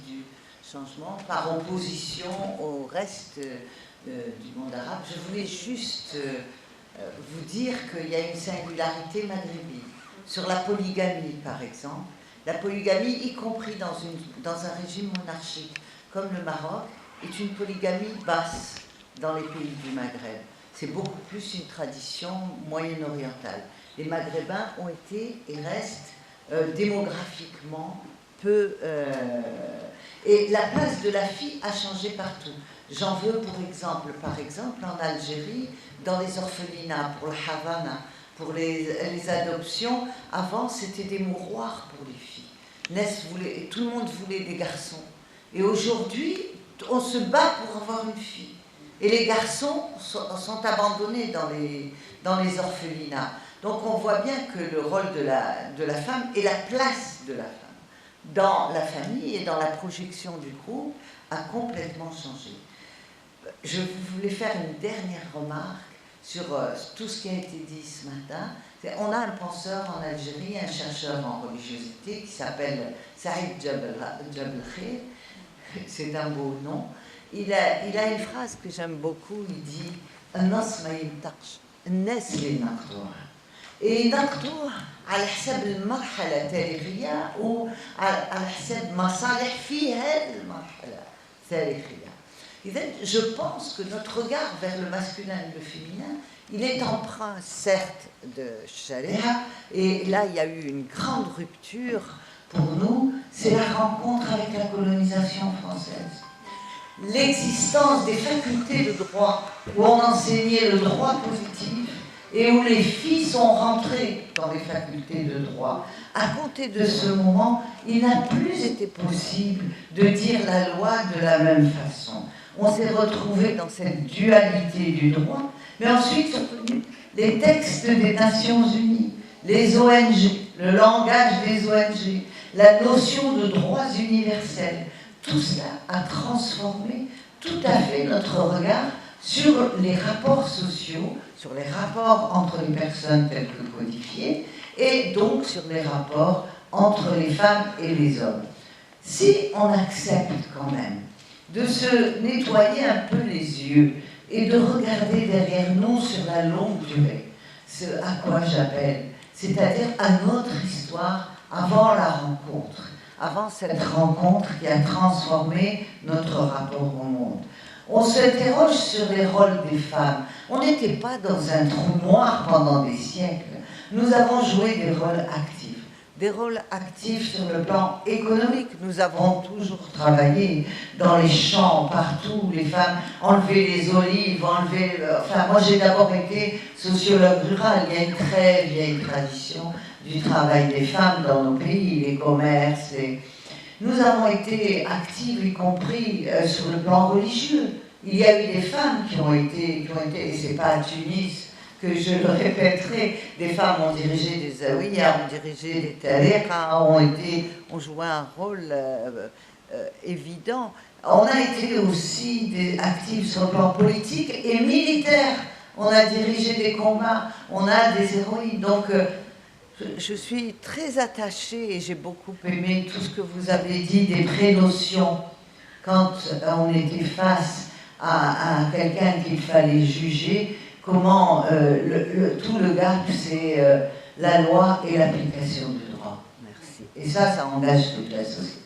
du changement par opposition au reste du monde arabe. Je voulais juste vous dire qu'il y a une singularité maghrébine. Sur la polygamie, par exemple, la polygamie, y compris dans un régime monarchique comme le Maroc, est une polygamie basse dans les pays du Maghreb. C'est beaucoup plus une tradition moyen-orientale. Les Maghrébins ont été et restent démographiquement peu... et la place de la fille a changé partout. J'en veux pour exemple, en Algérie, dans les orphelinats, pour le Havana, pour les adoptions, avant c'était des mouroirs pour les filles. Tout le monde voulait des garçons. Et aujourd'hui, on se bat pour avoir une fille. Et les garçons sont abandonnés dans les orphelinats. Donc on voit bien que le rôle de la femme et la place de la femme dans la famille et dans la projection du groupe a complètement changé. Je voulais faire une dernière remarque sur tout ce qui a été dit ce matin. On a un penseur en Algérie, un chercheur en religiosité qui s'appelle Saïd Jebel Khair. C'est un beau nom. Il a une phrase que j'aime beaucoup. Il dit الناس ما ينطقش الناس اللي ينقطوها et ينقطوه على حساب المرحلة التاريخية وعلى حساب مصالح في هذه المرحلة التاريخية. Je pense que notre regard vers le masculin et le féminin, il est empreint certes de charia, et là il y a eu une grande rupture pour nous, c'est la rencontre avec la colonisation française. L'existence des facultés de droit, où on enseignait le droit positif, et où les filles sont rentrées dans les facultés de droit. À compter de ce moment, il n'a plus été possible de dire la loi de la même façon. On s'est retrouvé dans cette dualité du droit, mais ensuite sont venus les textes des Nations Unies, les ONG, le langage des ONG, la notion de droits universels. Tout cela a transformé tout à fait notre regard sur les rapports sociaux, sur les rapports entre les personnes telles que codifiées, et donc sur les rapports entre les femmes et les hommes. Si on accepte quand même de se nettoyer un peu les yeux et de regarder derrière nous sur la longue durée, ce à quoi j'appelle, c'est-à-dire à notre histoire avant la rencontre, avant cette rencontre qui a transformé notre rapport au monde. On s'interroge sur les rôles des femmes. On n'était pas dans un trou noir pendant des siècles. Nous avons joué des rôles actifs. Des rôles actifs sur le plan économique. Nous avons toujours travaillé dans les champs, partout. Les femmes enlevaient les olives, Enfin, moi j'ai d'abord été sociologue rural. Il y a une très vieille tradition du travail des femmes dans nos pays, les commerces. Nous avons été actifs, y compris sur le plan religieux. Il y a eu des femmes qui ont été et c'est pas à Tunis que je le répéterai, des femmes ont dirigé des zaouïas, ont dirigé des tariqas, ont joué un rôle évident. On a été aussi actifs sur le plan politique et militaire. On a dirigé des combats, on a des héroïnes. Donc, je suis très attachée et j'ai beaucoup aimé tout ce que vous avez dit des prénotions quand on était face à quelqu'un qu'il fallait juger. Comment tout le gap, c'est la loi et l'application du droit. Merci. Et ça engage toute la société.